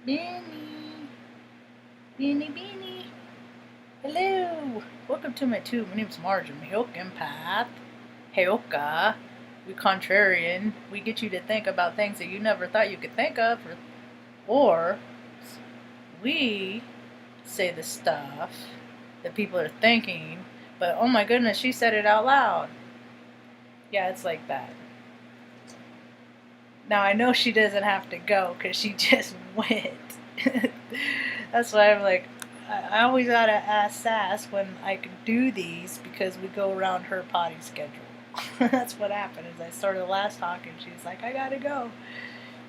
Benny, Benny. Hello. Welcome to my tube. My name's Marge. I'm a Heok empath. Heoka. We contrarian. We get you to think about things that you never thought you could think of, or we say the stuff that people are thinking, but oh my goodness, she said it out loud. Yeah, it's like that. Now I know she doesn't have to go because she just went. That's why I'm like, I always gotta ask Sass when I can do these because we go around her potty schedule. That's what happened. Is I started last talk and she's like, I gotta go,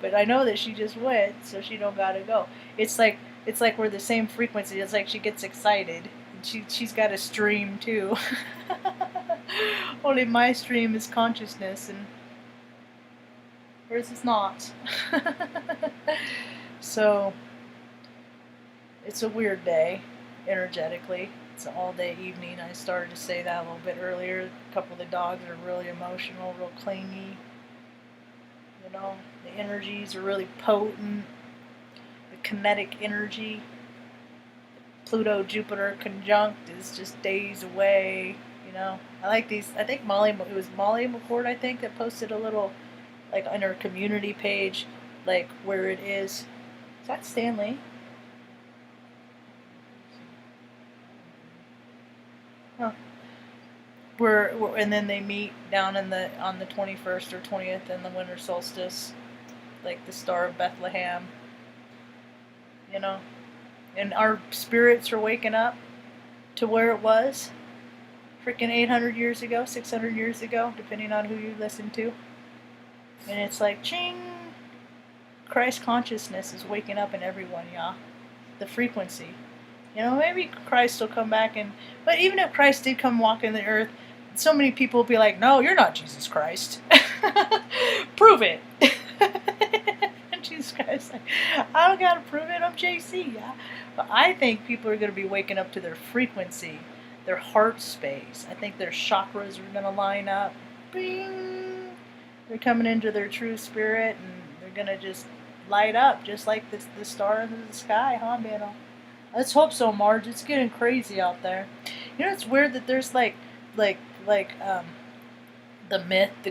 but I know that she just went, so she don't gotta go. It's like we're the same frequency. It's like she gets excited. And she's got a stream too. Only my stream is consciousness and hers is not. So it's a weird day, energetically. It's an all-day evening. I started to say that a little bit earlier. A couple of the dogs are really emotional, real clingy. You know, the energies are really potent. The kinetic energy. Pluto-Jupiter conjunct is just days away. You know, I like these. I think it was Molly McCord, I think, that posted a little, like, on her community page, like, where it is. Is that Stanley? Huh. And then they meet down on the 21st or 20th in the winter solstice, like the Star of Bethlehem, you know. And our spirits are waking up to where it was freaking 800 years ago, 600 years ago, depending on who you listen to. And it's like, ching! Christ consciousness is waking up in everyone, y'all. The frequency. You know, maybe Christ will come back but even if Christ did come walking the earth, so many people will be like, no, you're not Jesus Christ. Prove it. Jesus Christ, like, I don't gotta prove it, I'm JC, yeah. But I think people are gonna be waking up to their frequency, their heart space. I think their chakras are gonna line up. Bing! They're coming into their true spirit and they're gonna just light up just like the star in the sky, huh, man? Let's hope so, Marge. It's getting crazy out there. You know, it's weird that there's like, the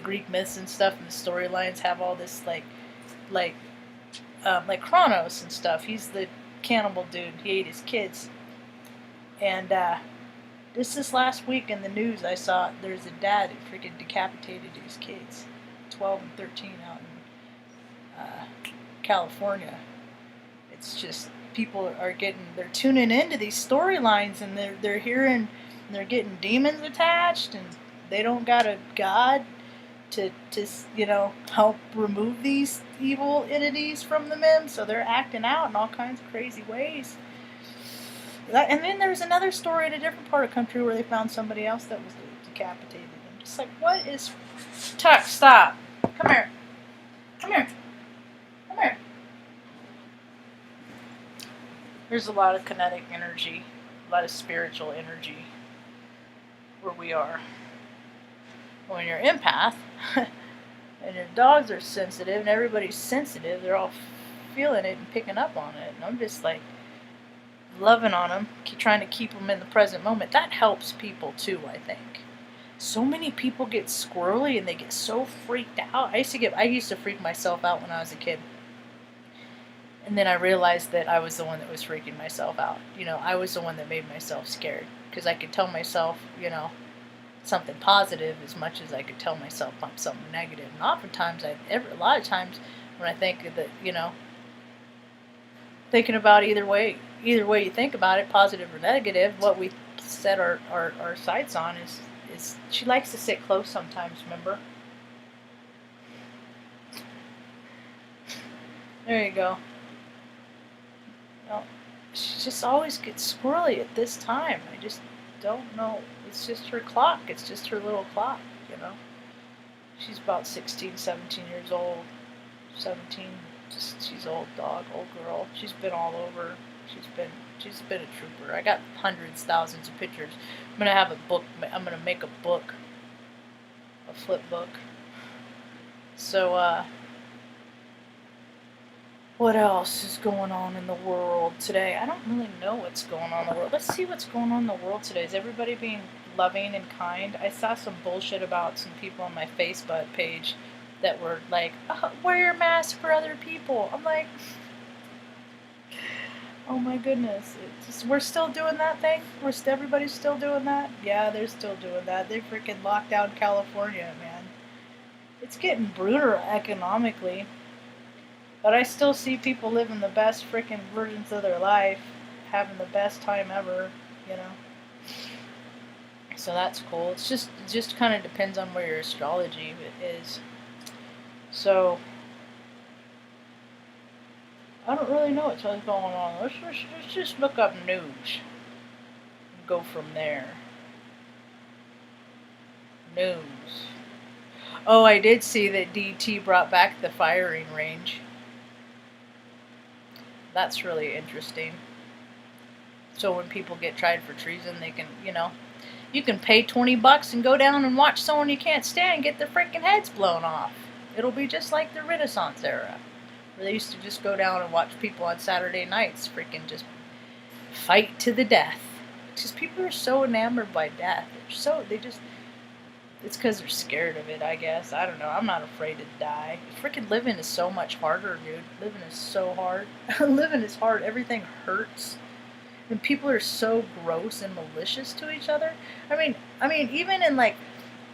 Greek myths and stuff, and the storylines have all this like, like Kronos and stuff. He's the cannibal dude. He ate his kids. And this last week in the news, I saw there's a dad who freaking decapitated his kids, 12 and 13, out in California. It's just people they're tuning into these storylines and they're hearing and they're getting demons attached and they don't got a god to help remove these evil entities from the men, so they're acting out in all kinds of crazy ways. And then there's another story in a different part of the country where they found somebody else that was decapitated. I'm just like, what is... Tuck, stop. Come here. Come here. Come here. There's a lot of kinetic energy, a lot of spiritual energy where we are. When you're empath, and your dogs are sensitive, and everybody's sensitive, they're all feeling it and picking up on it. And I'm just like loving on them, trying to keep them in the present moment. That helps people too, I think. So many people get squirrely and they get so freaked out. I used to freak myself out when I was a kid. And then I realized that I was the one that was freaking myself out. You know, I was the one that made myself scared. Because I could tell myself, something positive as much as I could tell myself something negative. And oftentimes, a lot of times when I think that, thinking about either way you think about it, positive or negative, what we set our sights on is she likes to sit close sometimes, remember? There you go. She just always gets squirrely at this time. I just don't know. It's just her clock. It's just her little clock, She's about 16, 17 years old. 17. She's old dog, old girl. She's been all over. She's been a trooper. I got hundreds, thousands of pictures. I'm gonna have a book. I'm gonna make a book, a flip book. So What else is going on in the world today? I don't really know what's going on in the world. Let's see what's going on in the world today. Is everybody being loving and kind? I saw some bullshit about some people on my Facebook page that were like, oh, wear your mask for other people. I'm like, oh my goodness. We're still doing that thing? Everybody's still doing that? Yeah, they're still doing that. They freaking locked down California, man. It's getting brutal economically. But I still see people living the best freaking versions of their life, having the best time ever, you know. So that's cool. It just kind of depends on where your astrology is. So I don't really know what's going on. Let's just look up news and go from there. News. Oh, I did see that DT brought back the firing range. That's really interesting. So when people get tried for treason, they can, you can pay $20 and go down and watch someone you can't stand get their freaking heads blown off. It'll be just like the Renaissance era, where they used to just go down and watch people on Saturday nights freaking just fight to the death. Because people are so enamored by death. It's because they're scared of it, I guess. I don't know. I'm not afraid to die. Freaking living is so much harder, dude. Living is so hard. Living is hard. Everything hurts. And people are so gross and malicious to each other. I mean, even in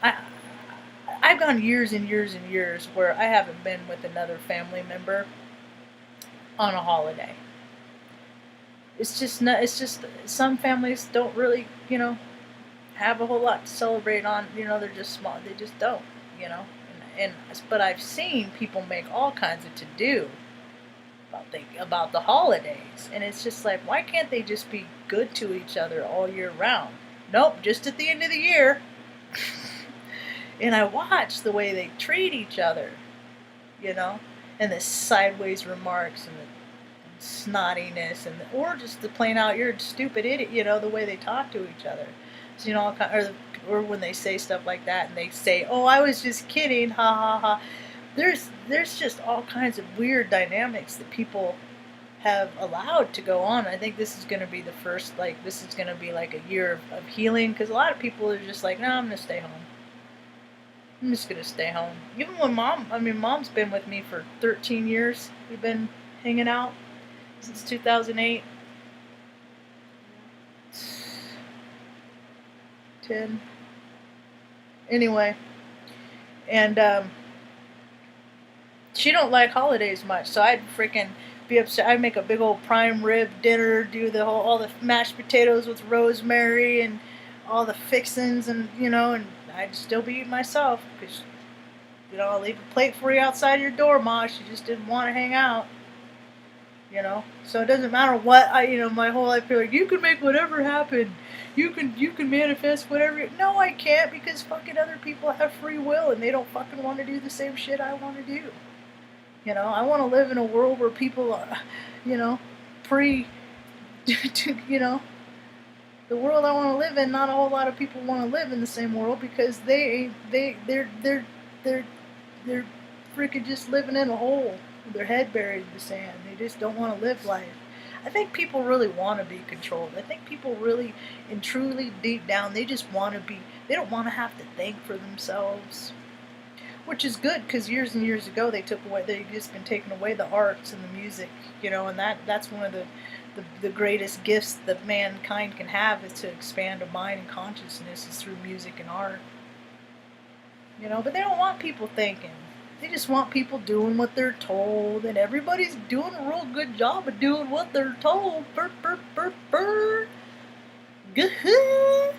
I've gone years and years and years where I haven't been with another family member on a holiday. It's just some families don't really, have a whole lot to celebrate on. They're just small. They just don't, but I've seen people make all kinds of to-do about the holidays, and it's just like, why can't they just be good to each other all year round? Nope, just at the end of the year. And I watch the way they treat each other, and the sideways remarks and the snottiness, or just the plain out, you're a stupid idiot, the way they talk to each other. So, or when they say stuff like that and they say, oh, I was just kidding, ha ha ha. There's just all kinds of weird dynamics that people have allowed to go on. I think this is going to be the first, this is going to be like a year of healing, because a lot of people are just like, no, I'm going to stay home. I'm just going to stay home. Even when Mom's been with me for 13 years. We've been hanging out since 2008. 10. Anyway. And, she don't like holidays much, so I'd freaking be upset. I'd make a big old prime rib dinner, do all the mashed potatoes with rosemary and all the fixings, and and I'd still be eating myself, because I'll leave a plate for you outside your door, Ma. She just didn't want to hang out, So it doesn't matter what my whole life, like, you can make whatever happen. You can manifest whatever. No, I can't, because fucking other people have free will and they don't fucking want to do the same shit I want to do. I want to live in a world where people are, free to, the world I want to live in. Not a whole lot of people want to live in the same world, because they're freaking just living in a hole with their head buried in the sand. They just don't want to live life. I think people really want to be controlled. I think people really and truly deep down, they just want to be, they don't want to have to think for themselves. Which is good, because years and years ago they've just been taking away the arts and the music, and that's one of the greatest gifts that mankind can have, is to expand a mind and consciousness, is through music and art. But they don't want people thinking. They just want people doing what they're told, and everybody's doing a real good job of doing what they're told. Burr, burr, burr, burr. Gah-hoo.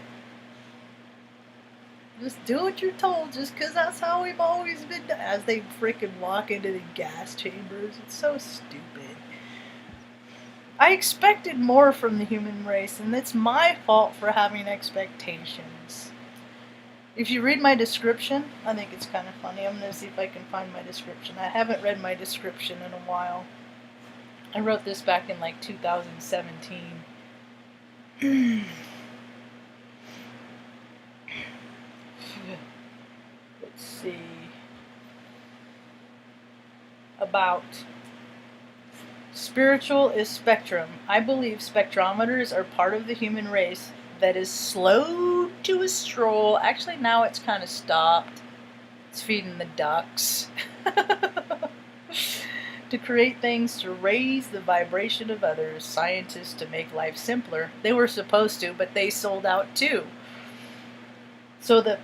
Just do what you're told, just because that's how we've always been done. As they freaking walk into the gas chambers. It's so stupid. I expected more from the human race, and it's my fault for having expectations. If you read my description, I think it's kind of funny. I'm going to see if I can find my description. I haven't read my description in a while. I wrote this back in 2017. Let's see. About Spiritual is spectrum. I believe spectrometers are part of the human race that is slow to a stroll. Actually, now it's kind of stopped. It's feeding the ducks. To create things to raise the vibration of others, scientists to make life simpler. They were supposed to, but they sold out too. So the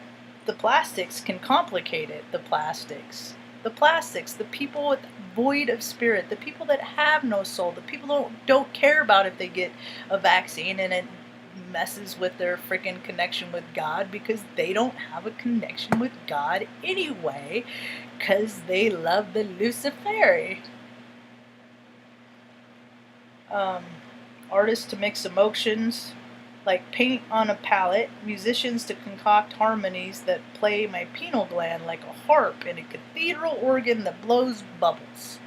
plastics can complicate it. The plastics, the people void of spirit, the people that have no soul, the people don't care about if they get a vaccine and it messes with their freaking connection with God, because they don't have a connection with God anyway, because they love the Luciferi. Artists to mix emotions like paint on a palette, musicians to concoct harmonies that play my pineal gland like a harp and a cathedral organ that blows bubbles.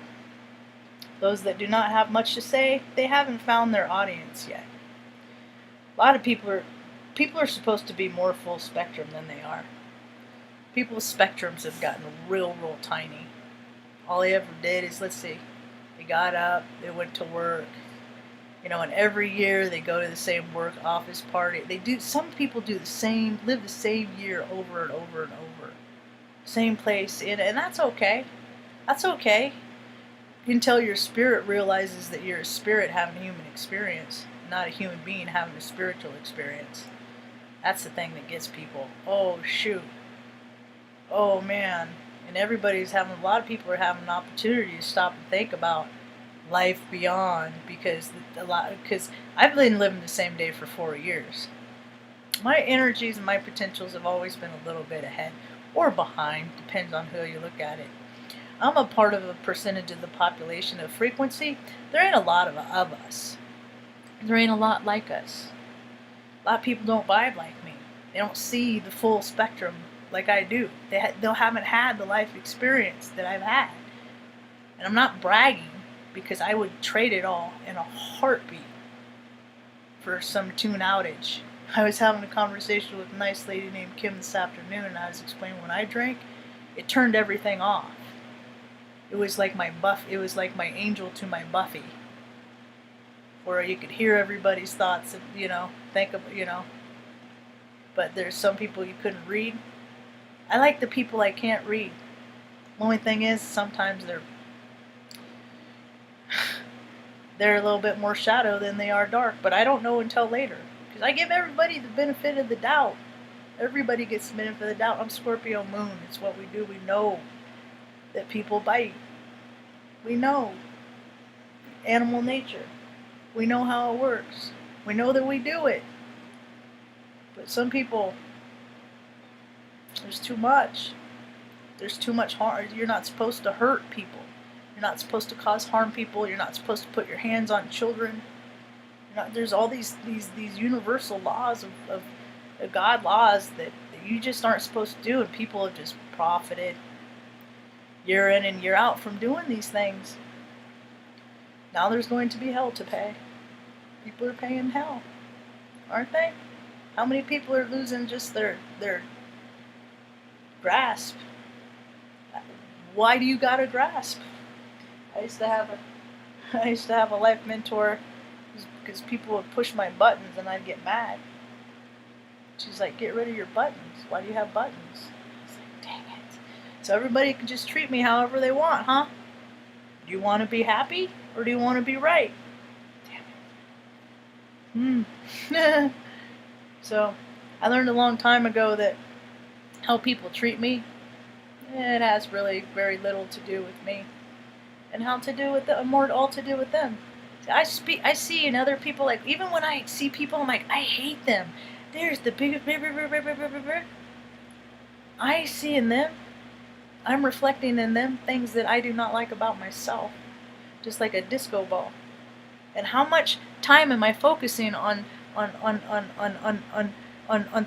Those that do not have much to say, they haven't found their audience yet. A lot of people are supposed to be more full spectrum than they are. People's spectrums have gotten real tiny. All they ever did is, let's see, they got up, they went to work, and every year they go to the same work office party. Some people live the same year over and over and over. Same place, and that's okay. That's okay. Until your spirit realizes that you're a spirit having a human experience, not a human being having a spiritual experience. That's the thing that gets people. Oh, shoot. Oh, man. And a lot of people are having an opportunity to stop and think about life beyond, because I've been living the same day for 4 years. My energies and my potentials have always been a little bit ahead or behind, depends on who you look at it. I'm a part of a percentage of the population of frequency. There ain't a lot of us. There ain't a lot like us. A lot of people don't vibe like me. They don't see the full spectrum like I do. They haven't had the life experience that I've had. And I'm not bragging, because I would trade it all in a heartbeat for some tune outage. I was having a conversation with a nice lady named Kim this afternoon, and I was explaining when I drank, it turned everything off. It was like my angel to my Buffy, where you could hear everybody's thoughts and, but there's some people you couldn't read. I like the people I can't read. The only thing is, sometimes they're a little bit more shadow than they are dark, but I don't know until later, because I give everybody the benefit of the doubt. Everybody gets the benefit of the doubt. I'm Scorpio moon. It's what we do. We know that people bite. We know animal nature. We know how it works. We know that we do it. But some people, there's too much. There's too much harm. You're not supposed to hurt people. You're not supposed to cause harm people. You're not supposed to put your hands on children. There's all these universal laws of God laws that you just aren't supposed to do, and people have just profited year in and year out from doing these things. Now there's going to be hell to pay. People are paying hell, aren't they? How many people are losing just their grasp? Why do you gotta grasp? I used to have a life mentor, because people would push my buttons and I'd get mad. She's like, get rid of your buttons. Why do you have buttons? I was like, dang it. So everybody can just treat me however they want, huh? Do you want to be happy or do you want to be right? Damn it. So I learned a long time ago that how people treat me, it has really very little to do with me, and how to do with them, more all to do with them. I see in other people, like, even when I see people, I'm like, I hate them. There's the big, I see in them, I'm reflecting in them things that I do not like about myself, just like a disco ball. And how much time am I focusing on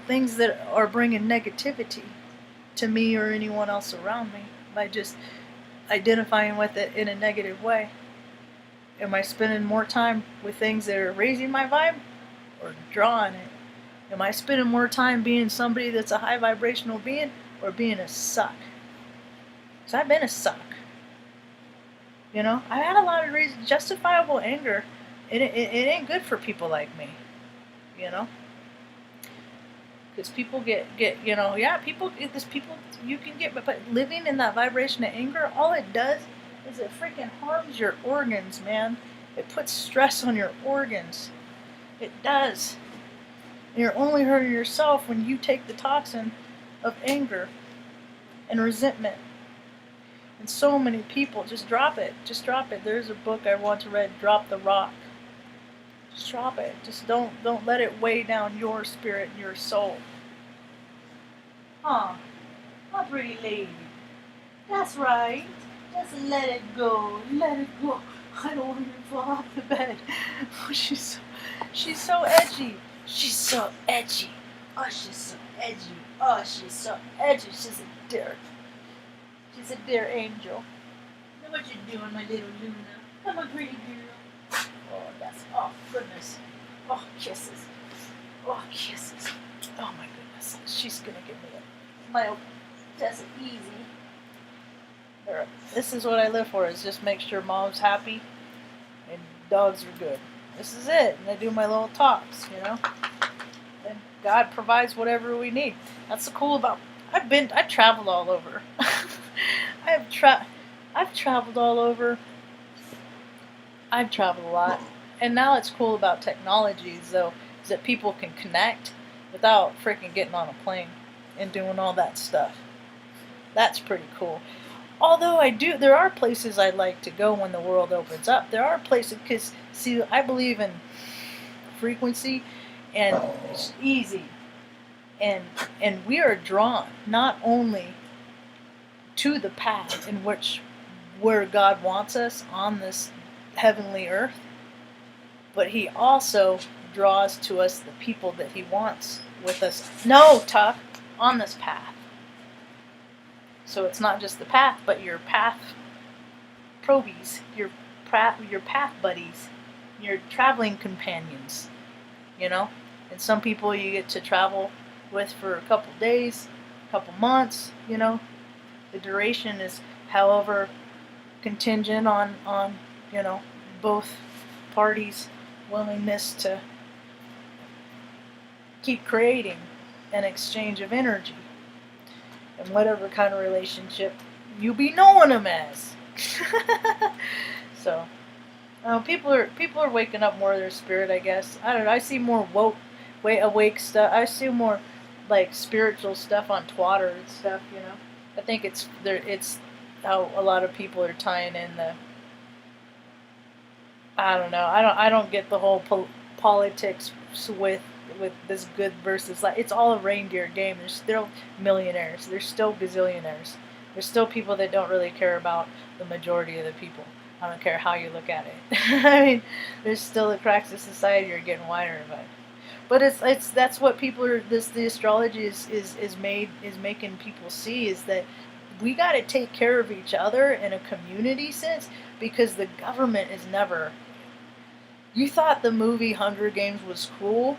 things that are bringing negativity to me or anyone else around me by just identifying with it in a negative way? Am I spending more time with things that are raising my vibe or drawing it? Am I spending more time being somebody that's a high vibrational being or being a suck? Because I've been a suck. You know, I had a lot of reasons, justifiable anger. It ain't good for people like me. You know, because people get you know, yeah, people this people you can get, but living in that vibration of anger, all it does is it freaking harms your organs, man. It puts stress on your organs. It does. And you're only hurting yourself when you take the toxin of anger and resentment. And so many people just drop it. Just drop it. There's a book I want to read, Drop the Rock. Just drop it. Just don't let it weigh down your spirit and your soul. Huh. My pretty lady. That's right. Just let it go. Let it go. I don't want her to fall off the bed. She's so edgy. She's so edgy. Oh, she's so edgy. Oh, she's so edgy. She's a dear. She's a dear angel. Know what you're doing, my little Luna? Come on, pretty girl. Oh, that's, oh, goodness. Oh, kisses. Oh, kisses. Oh, my goodness. She's going to give me my just easy. This is what I live for, is just make sure mom's happy and dogs are good. This is it. And I do my little talks, you know. And God provides whatever we need. That's the cool about, I've traveled all over. I've traveled all over. I've traveled a lot. And now it's cool about technologies, though, is that people can connect without freaking getting on a plane and doing all that stuff. That's pretty cool. Although there are places I'd like to go when the world opens up. There are places, because, see, I believe in frequency, and it's easy. And we are drawn not only to the path in where God wants us on this heavenly earth, but He also draws to us the people that He wants with us. No, Tuck, on this path. So it's not just the path, but your path probies, your path buddies, your traveling companions, you know? And some people you get to travel with for a couple days, a couple months, you know? The duration is however contingent on you know, both parties' willingness to keep creating an exchange of energy. And whatever kind of relationship you be knowing them as. So, people are waking up more of their spirit, I guess. I don't know. I see more awake stuff. I see more like spiritual stuff on Twitter and stuff. You know, I think it's how a lot of people are tying in the. I don't know. I don't get the whole politics with this good versus like, it's all a reindeer game. There's still millionaires. There's still gazillionaires. There's still people that don't really care about the majority of the people. I don't care how you look at it. I mean, there's still the cracks of society are getting wider about it. But it's that's what people are. The astrology is making people see, is that we got to take care of each other in a community sense, because the government is never. You thought the movie Hunger Games was cool?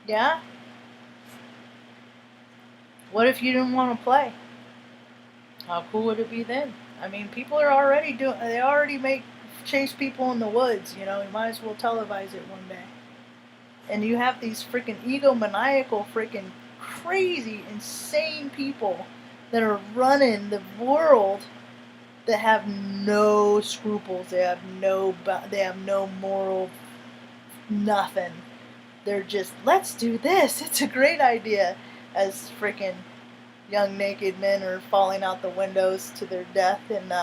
Yeah? What if you didn't want to play? How cool would it be then? I mean, people are already they already chase people in the woods, you know, you might as well televise it one day. And you have these freaking egomaniacal, freaking crazy, insane people that are running the world that have no scruples, they have no moral nothing. They're just, let's do this, it's a great idea, as freaking young naked men are falling out the windows to their death in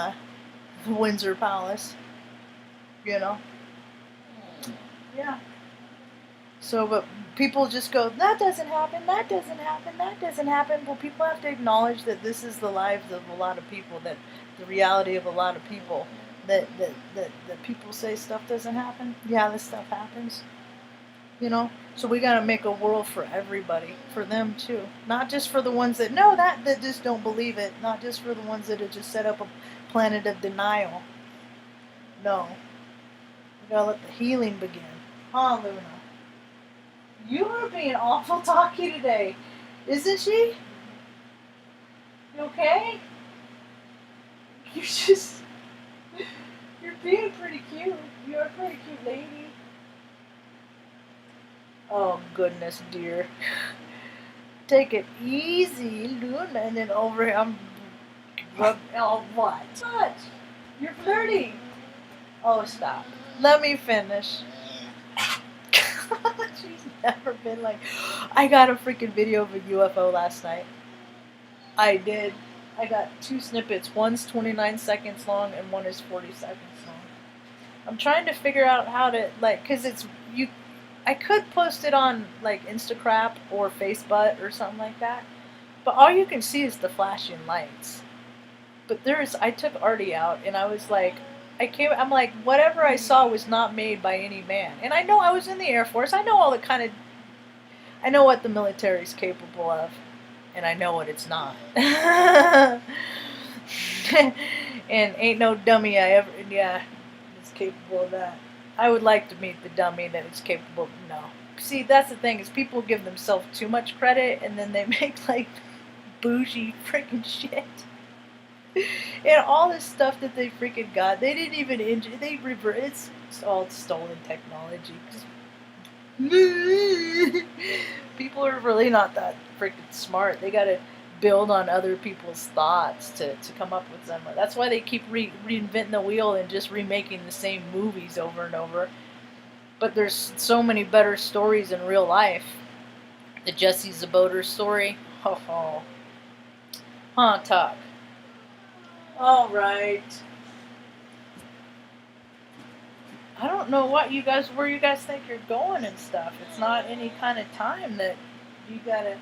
Windsor Palace. You know? Yeah. So, but people just go, that doesn't happen, that doesn't happen, that doesn't happen. Well, people have to acknowledge that this is the lives of a lot of people, that the reality of a lot of people, that people say stuff doesn't happen. Yeah, this stuff happens. You know? So we gotta make a world for everybody, for them too. Not just for the ones that know that just don't believe it. Not just for the ones that have just set up a planet of denial. No. We gotta let the healing begin. Huh, Luna? You are being awful talky today. Isn't she? You okay? You're just... You're being pretty cute. You're a pretty cute lady. Oh, goodness, dear. Take it easy, Luna. And then over here, I'm oh, what? What? You're flirting. Oh, stop. Let me finish. She's never been like... I got a freaking video of a UFO last night. I did. I got 2 snippets. One's 29 seconds long and one is 40 seconds long. I'm trying to figure out how to, like, because it's... I could post it on, like, Instacrap or Facebook or something like that. But all you can see is the flashing lights. But I took Artie out and I was like... I'm like, whatever I saw was not made by any man. And I know I was in the Air Force. I know all the kind of... I know what the military's capable of. And I know what it's not. And ain't no dummy is capable of that. I would like to meet the dummy that is capable of... No. See, that's the thing, is people give themselves too much credit and then they make, like, bougie freaking shit. And all this stuff that they freaking got, they didn't even it's all stolen technology. People are really not that freaking smart. They gotta build on other people's thoughts to come up with them. That's why they keep reinventing the wheel and just remaking the same movies over and over. But there's so many better stories in real life. The Jesse Zaboter story. Huh, talk. All right. I don't know where you guys think you're going and stuff. It's not any kind of time that you gotta...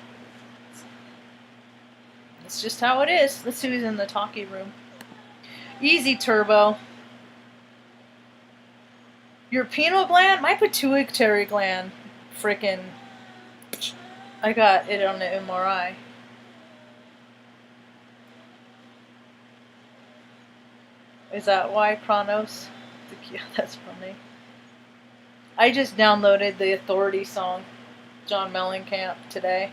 It's just how it is. Let's see who's in the talkie room. Easy, Turbo. Your pineal gland? My pituitary gland. Frickin'. I got it on the MRI. Is that why, Kronos? Yeah, that's funny. I just downloaded the Authority song, John Mellencamp, today.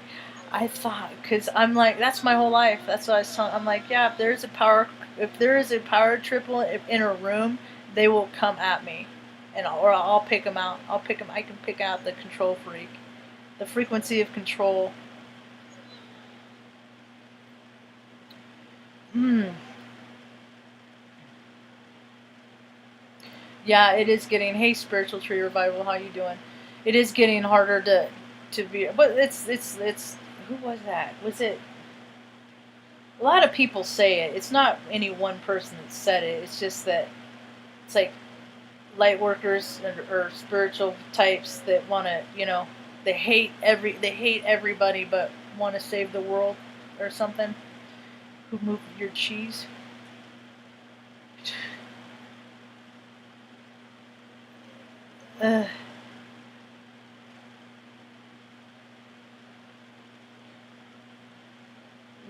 I thought, because I'm like, that's my whole life. That's what I was telling. I'm like, yeah, if there is a power triple in a room, they will come at me, and I'll pick them out. I can pick out the control freak, the frequency of control. Yeah, it is getting... Hey, Spiritual Tree Revival, how you doing? It is getting harder to be... But it's... Who was that? Was it... A lot of people say it. It's not any one person that said it. It's just that... It's like... Light workers or spiritual types that want to, they hate everybody but want to save the world or something. Who moved your cheese?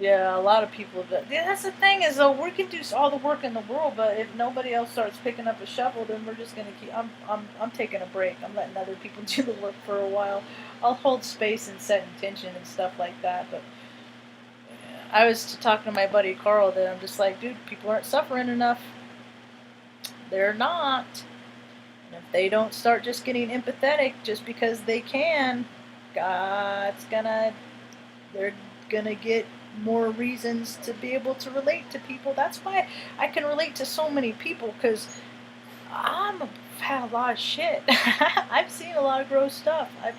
Yeah, a lot of people do. Yeah, that's the thing, is though, we can do all the work in the world, but if nobody else starts picking up a shovel, then we're just gonna keep... I'm taking a break. I'm letting other people do the work for a while. I'll hold space and set intention and stuff like that. But I was talking to my buddy Carl that I'm just like, dude, people aren't suffering enough. They're not. And if they don't start just getting empathetic just because they can, they're gonna get more reasons to be able to relate to people. That's why I can relate to so many people, because I've had a lot of shit. I've seen a lot of gross stuff. I've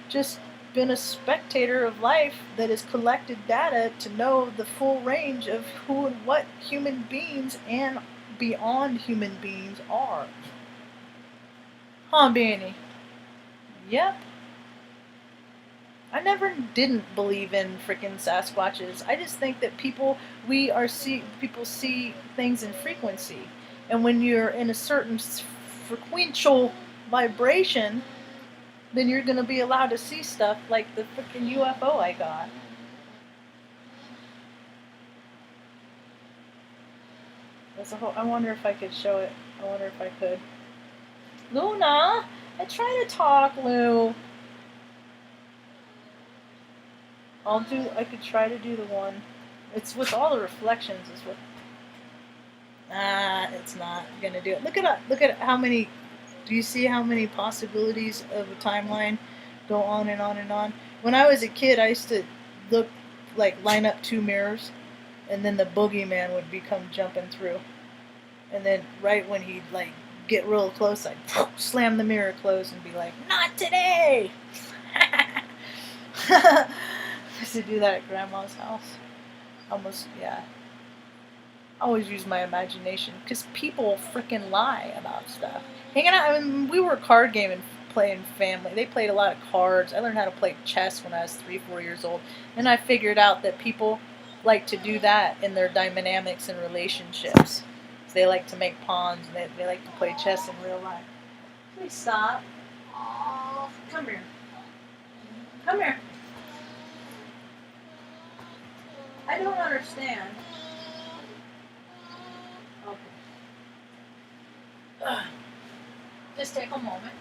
just been a spectator of life that has collected data to know the full range of who and what human beings and beyond human beings are. Huh, Beanie? Yep. I never didn't believe in frickin' Sasquatches. I just think that people see things in frequency. And when you're in a certain frequential vibration, then you're going to be allowed to see stuff like the frickin' UFO I got. I wonder if I could show it. I wonder if I could. Luna! I try to talk, Lou. I could try to do the one. It's with all the reflections is what... It's not gonna do it. Look at how many. Do you see how many possibilities of a timeline go on and on and on? When I was a kid, I used to look like line up two mirrors, and then the boogeyman would be come jumping through, and then right when he'd like get real close, I'd slam the mirror closed and be like, "Not today." I used to do that at Grandma's house. Almost, yeah. I always use my imagination because people freaking lie about stuff. Hanging out, I mean, we were card game and playing family. They played a lot of cards. I learned how to play chess when I was 3, 4 years old. And I figured out that people like to do that in their dynamics and relationships. They like to make pawns. And they like to play chess in real life. Please stop. Oh, come here. Come here. I don't understand. Okay. Just take a moment.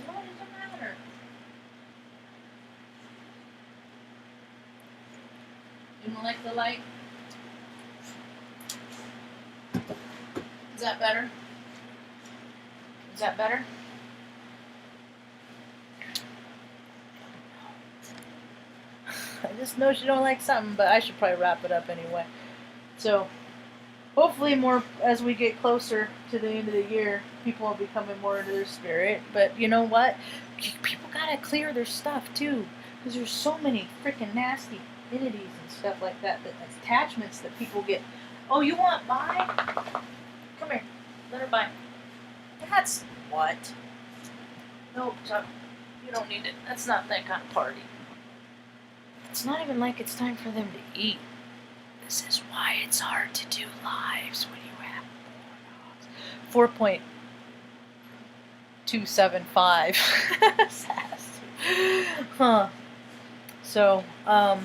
What is the matter? You don't like the light? Is that better? Is that better? I just know she don't like something, but I should probably wrap it up anyway. So, hopefully more as we get closer to the end of the year, people will be coming more into their spirit. But you know what? People gotta clear their stuff too, because there's so many freaking nasty entities and stuff like that, attachments that people get. Oh, you want buy? Come here, let her buy. That's what? Nope, Chuck. You don't need it. That's not that kind of party. It's not even like it's time for them to eat. This is why it's hard to do lives when you have 4.275 Huh. So, I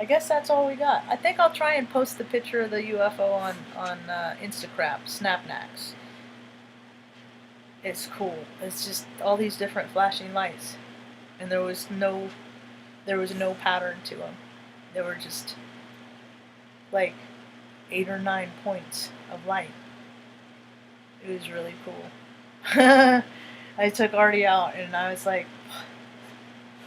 guess that's all we got. I think I'll try and post the picture of the UFO on Instagram, Snapnax. It's cool. It's just all these different flashing lights, and there was no pattern to them. They were just like 8 or 9 points of light. It was really cool. I took Artie out and I was like,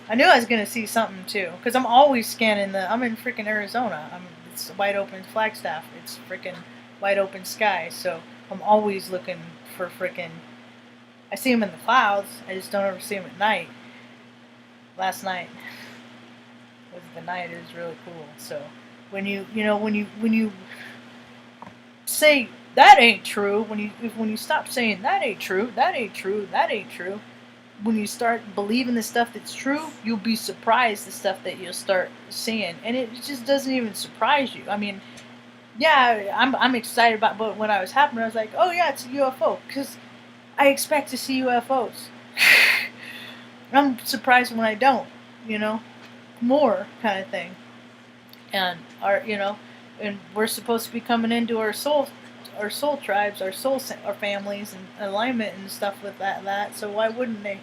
I knew I was gonna see something too, because I'm always scanning I'm in freaking Arizona. It's wide open Flagstaff. It's freaking wide open sky. So I'm always looking for freaking. I see them in the clouds. I just don't ever see them at night. Last night was the night. It was really cool. So when you say that ain't true, when you stop saying that ain't true, that ain't true, that ain't true, when you start believing the stuff that's true, you'll be surprised the stuff that you'll start seeing, and it just doesn't even surprise you. I mean, yeah, I'm excited about, but when I was happening, I was like, oh yeah, it's a UFO, because I expect to see UFOs. I'm surprised when I don't, more kind of thing. And and we're supposed to be coming into our soul tribes, our families, and alignment and stuff with that. So why wouldn't they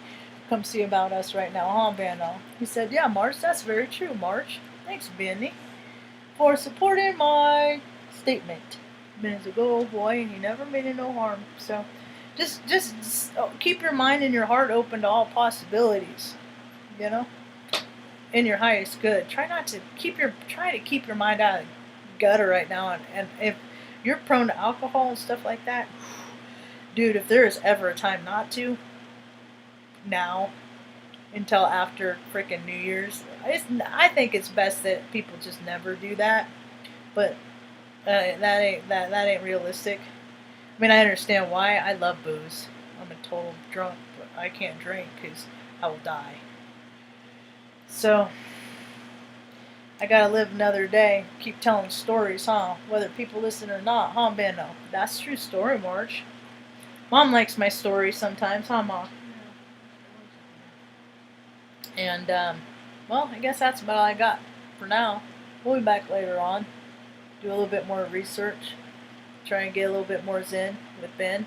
come see about us right now, huh, Bando? He said, yeah, Marge, that's very true, Marge. Thanks, Benny, for supporting my statement. Minutes ago, oh boy, and he never made it no harm. So just keep your mind and your heart open to all possibilities, in your highest good. Try to keep your mind out of the gutter right now, and if you're prone to alcohol and stuff like that, dude, if there is ever a time not to, now, until after freaking New Year's. I think it's best that people just never do that, but that ain't realistic. I mean, I understand why. I love booze. I'm a total drunk, but I can't drink because I will die. So, I gotta live another day. Keep telling stories, huh? Whether people listen or not, huh, Benno? That's a true story, Marge. Mom likes my stories sometimes, huh, Mom? And, well, I guess that's about all I got for now. We'll be back later on. Do a little bit more research. Try and get a little bit more zen with Ben.